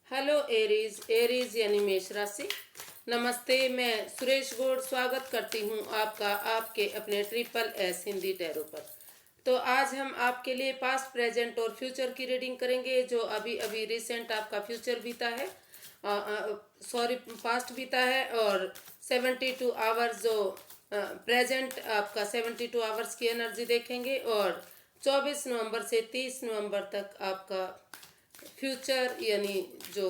Hello Aries Aries यानी मेष राशि। नमस्ते, मैं सुरेश गौड़ स्वागत करती हूँ आपका आपके अपने ट्रिपल एस हिंदी टैरो पर। तो आज हम आपके लिए पास्ट, प्रेजेंट और फ्यूचर की रीडिंग करेंगे। जो अभी अभी रिसेंट आपका फ्यूचर बीता है, सॉरी पास्ट बीता है, और 72 आवर्स जो प्रेजेंट आपका 72 आवर्स की एनर्जी देखेंगे, और 24 नवंबर से 30 नवंबर तक आपका फ्यूचर यानी जो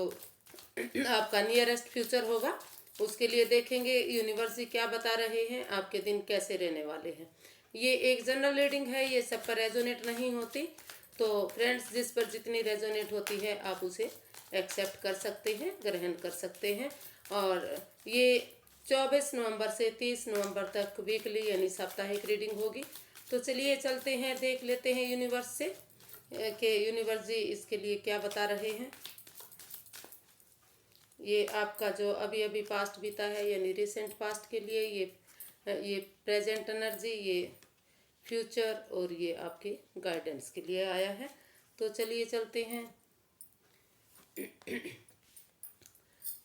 आपका नियरेस्ट फ्यूचर होगा उसके लिए देखेंगे। यूनिवर्स क्या बता रहे हैं, आपके दिन कैसे रहने वाले हैं। ये एक जनरल रीडिंग है, ये सब पर रेजोनेट नहीं होती। तो फ्रेंड्स, जिस पर जितनी रेजोनेट होती है आप उसे एक्सेप्ट कर सकते हैं, ग्रहण कर सकते हैं। और ये 24 नवंबर से 30 नवंबर तक वीकली यानी साप्ताहिक रीडिंग होगी। तो चलिए चलते हैं, देख लेते हैं यूनिवर्स से कि यूनिवर्स जी इसके लिए क्या बता रहे हैं। ये आपका जो अभी अभी पास्ट बीता है यानी रिसेंट पास्ट के लिए, ये प्रेजेंट एनर्जी, ये फ्यूचर और ये आपके गाइडेंस के लिए आया है। तो चलिए चलते हैं।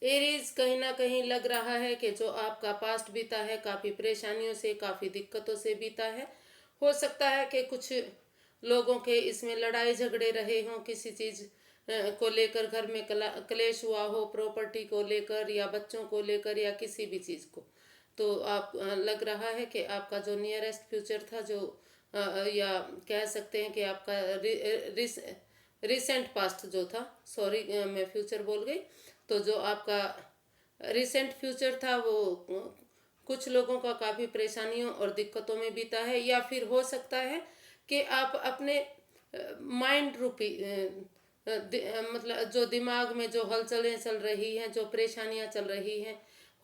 एरीज, कहीं ना कहीं लग रहा है कि जो आपका पास्ट बीता है काफ़ी परेशानियों से, काफ़ी दिक्कतों से बीता है। हो सकता है कि कुछ लोगों के इसमें लड़ाई झगड़े रहे हों, किसी चीज़ को लेकर घर में क्लेश हुआ हो, प्रॉपर्टी को लेकर या बच्चों को लेकर या किसी भी चीज़ को। तो आप लग रहा है कि आपका जो नियरेस्ट फ्यूचर था, जो या कह सकते हैं कि आपका रिसेंट पास्ट जो था, सॉरी मैं फ्यूचर बोल गई। तो जो आपका रिसेंट फ्यूचर था वो कुछ लोगों का काफ़ी परेशानियों और दिक्कतों में बीता है। या फिर हो सकता है कि आप अपने माइंड रूपी मतलब जो दिमाग में जो हलचलें चल रही हैं, जो परेशानियां चल रही हैं,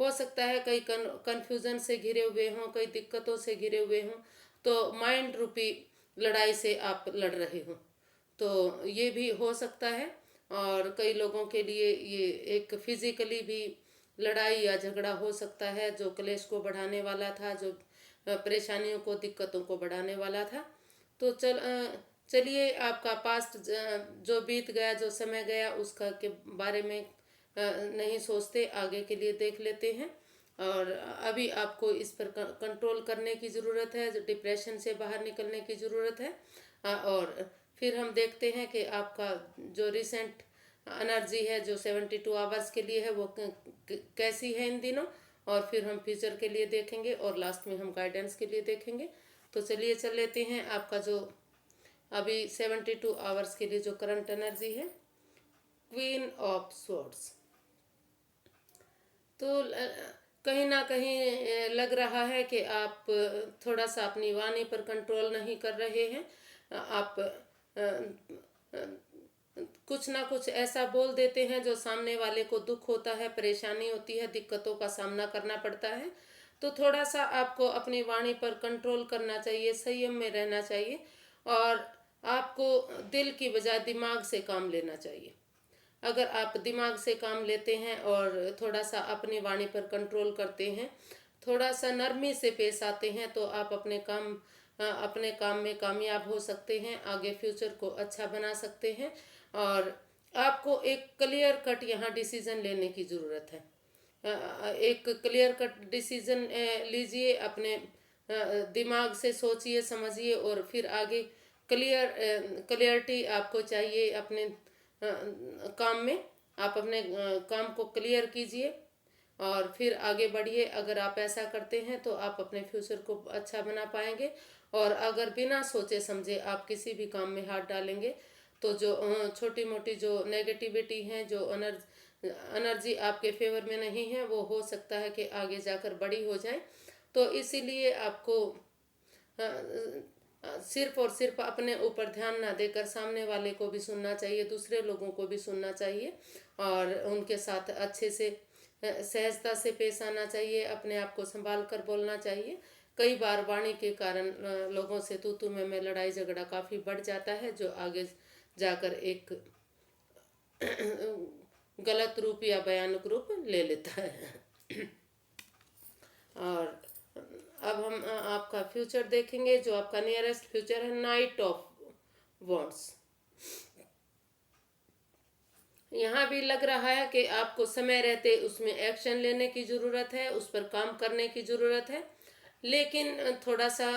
हो सकता है कई कन्फ्यूज़न से घिरे हुए हों, कई दिक्कतों से घिरे हुए हों। तो माइंड रूपी लड़ाई से आप लड़ रहे हों, तो ये भी हो सकता है। और कई लोगों के लिए ये एक फिजिकली भी लड़ाई या झगड़ा हो सकता है, जो क्लेश को बढ़ाने वाला था, जो परेशानियों को, दिक्कतों को बढ़ाने वाला था। तो चलिए आपका पास्ट जो बीत गया, जो समय गया, उसका के बारे में नहीं सोचते, आगे के लिए देख लेते हैं। और अभी आपको इस पर कंट्रोल करने की ज़रूरत है, डिप्रेशन से बाहर निकलने की ज़रूरत है। और फिर हम देखते हैं कि आपका जो रिसेंट एनर्जी है, जो 72 आवर्स के लिए है, वो कैसी है इन दिनों। और फिर हम फ्यूचर के लिए देखेंगे और लास्ट में हम गाइडेंस के लिए देखेंगे। तो चलिए चल लेते हैं। आपका जो अभी 72 आवर्स के लिए जो करंट एनर्जी है, क्वीन ऑफ स्वॉर्ड्स। तो कहीं ना कहीं लग रहा है कि आप थोड़ा सा अपनी वाणी पर कंट्रोल नहीं कर रहे हैं। आप कुछ ना कुछ ऐसा बोल देते हैं जो सामने वाले को दुख होता है, परेशानी होती है, दिक्कतों का सामना करना पड़ता है। तो थोड़ा सा आपको अपनी वाणी पर कंट्रोल करना चाहिए, संयम में रहना चाहिए, और आपको दिल की बजाय दिमाग से काम लेना चाहिए। अगर आप दिमाग से काम लेते हैं और थोड़ा सा अपनी वाणी पर कंट्रोल करते हैं, थोड़ा सा नरमी से पेश आते हैं, तो आप अपने काम में कामयाब हो सकते हैं, आगे फ्यूचर को अच्छा बना सकते हैं। और आपको एक क्लियर कट यहाँ डिसीजन लेने की ज़रूरत है। एक क्लियर कट डिसीजन लीजिए, अपने दिमाग से सोचिए, समझिए, और फिर आगे क्लियरिटी आपको चाहिए अपने काम में। आप अपने काम को क्लियर कीजिए और फिर आगे बढ़िए। अगर आप ऐसा करते हैं तो आप अपने फ्यूचर को अच्छा बना पाएंगे। और अगर बिना सोचे समझे आप किसी भी काम में हाथ डालेंगे, तो जो छोटी मोटी जो नेगेटिविटी हैं, जो एनर्जी आपके फेवर में नहीं है, वो हो सकता है कि आगे जाकर बड़ी हो जाए। तो इसीलिए आपको सिर्फ और सिर्फ अपने ऊपर ध्यान ना देकर सामने वाले को भी सुनना चाहिए, दूसरे लोगों को भी सुनना चाहिए, और उनके साथ अच्छे से सहजता से पेश आना चाहिए, अपने आप को संभाल कर बोलना चाहिए। कई बार वाणी के कारण लोगों से तू में लड़ाई झगड़ा काफ़ी बढ़ जाता है, जो आगे जाकर एक गलत रूप या भयानक रूप ले लेता है। और अब हम आपका फ्यूचर देखेंगे। जो आपका नियरेस्ट फ्यूचर है, नाइट ऑफ वॉन्ड्स। यहाँ भी लग रहा है कि आपको समय रहते उसमें एक्शन लेने की ज़रूरत है, उस पर काम करने की ज़रूरत है, लेकिन थोड़ा सा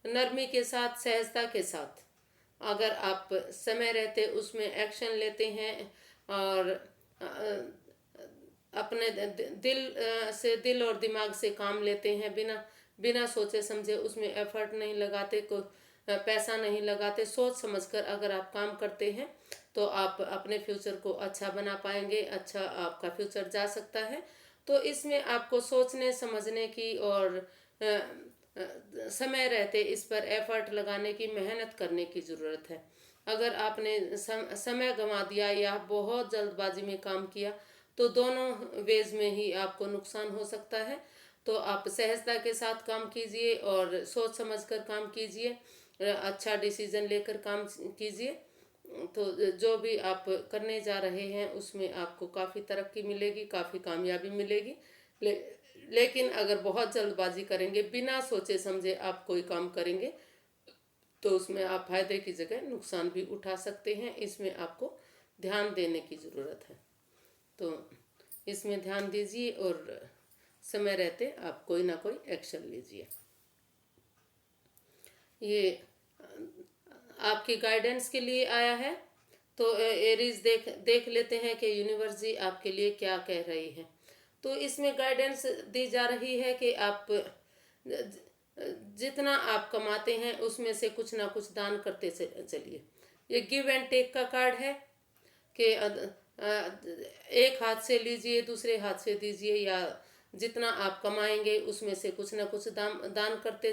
नरमी के साथ, सहजता के साथ अगर आप समय रहते उसमें एक्शन लेते हैं और अपने से, दिल और दिमाग से काम लेते हैं, बिना बिना सोचे समझे उसमें एफर्ट नहीं लगाते, को पैसा नहीं लगाते, सोच समझकर अगर आप काम करते हैं तो आप अपने फ्यूचर को अच्छा बना पाएंगे, अच्छा आपका फ्यूचर जा सकता है। तो इसमें आपको सोचने समझने की और समय रहते इस पर एफर्ट लगाने की, मेहनत करने की ज़रूरत है। अगर आपने समय गंवा दिया या बहुत जल्दबाजी में काम किया तो दोनों वेज में ही आपको नुकसान हो सकता है। तो आप सहजता के साथ काम कीजिए और सोच समझकर काम कीजिए, अच्छा डिसीजन लेकर काम कीजिए। तो जो भी आप करने जा रहे हैं उसमें आपको काफ़ी तरक्की मिलेगी, काफ़ी कामयाबी मिलेगी। ले, लेकिन अगर बहुत जल्दबाजी करेंगे, बिना सोचे समझे आप कोई काम करेंगे तो उसमें आप फायदे की जगह नुकसान भी उठा सकते हैं। इसमें आपको ध्यान देने की ज़रूरत है। तो इसमें ध्यान दीजिए और समय रहते आप कोई ना कोई एक्शन लीजिए। ये आपकी गाइडेंस के लिए आया है। तो एरीज देख देख लेते हैं कि यूनिवर्स जी आपके लिए क्या कह रही है। तो इसमें गाइडेंस दी जा रही है कि आप जितना आप कमाते हैं उसमें से कुछ ना कुछ दान करते चलिए। ये गिव एंड टेक का कार्ड है कि एक हाथ से लीजिए, दूसरे हाथ से दीजिए, या जितना आप कमाएंगे उसमें से कुछ ना कुछ दान करते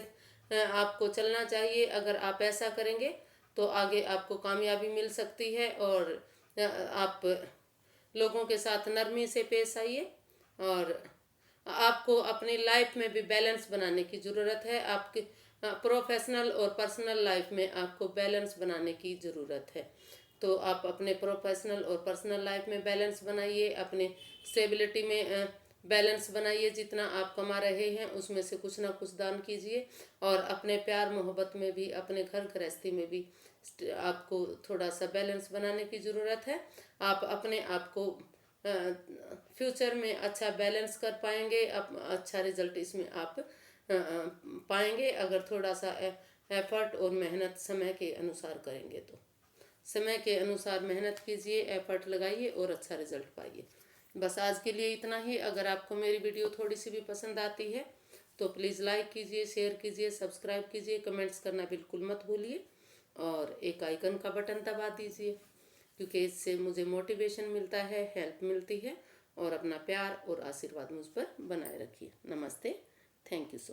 आपको चलना चाहिए। अगर आप ऐसा करेंगे तो आगे आपको कामयाबी मिल सकती है। और आप लोगों के साथ नरमी से पेश आइए और आपको अपनी लाइफ में भी बैलेंस बनाने की ज़रूरत है। आपके प्रोफेशनल और पर्सनल लाइफ में आपको बैलेंस बनाने की ज़रूरत है। तो आप अपने प्रोफेशनल और पर्सनल लाइफ में बैलेंस बनाइए, अपने स्टेबिलिटी में बैलेंस बनाइए। जितना आप कमा रहे हैं उसमें से कुछ ना कुछ दान कीजिए। और अपने प्यार मोहब्बत में भी, अपने घर गृहस्थी में भी आपको थोड़ा सा बैलेंस बनाने की ज़रूरत है। आप अपने आप को फ्यूचर में अच्छा बैलेंस कर पाएंगे, अच्छा रिजल्ट इसमें आप पाएंगे अगर थोड़ा सा एफर्ट और मेहनत समय के अनुसार करेंगे। तो समय के अनुसार मेहनत कीजिए, एफर्ट लगाइए और अच्छा रिजल्ट पाइए। बस आज के लिए इतना ही। अगर आपको मेरी वीडियो थोड़ी सी भी पसंद आती है तो प्लीज़ लाइक कीजिए, शेयर कीजिए, सब्सक्राइब कीजिए, कमेंट्स करना बिल्कुल मत भूलिए और एक आइकन का बटन दबा दीजिए, क्योंकि इससे मुझे मोटिवेशन मिलता है, हेल्प मिलती है। और अपना प्यार और आशीर्वाद मुझ पर बनाए रखिए। नमस्ते। Thank you so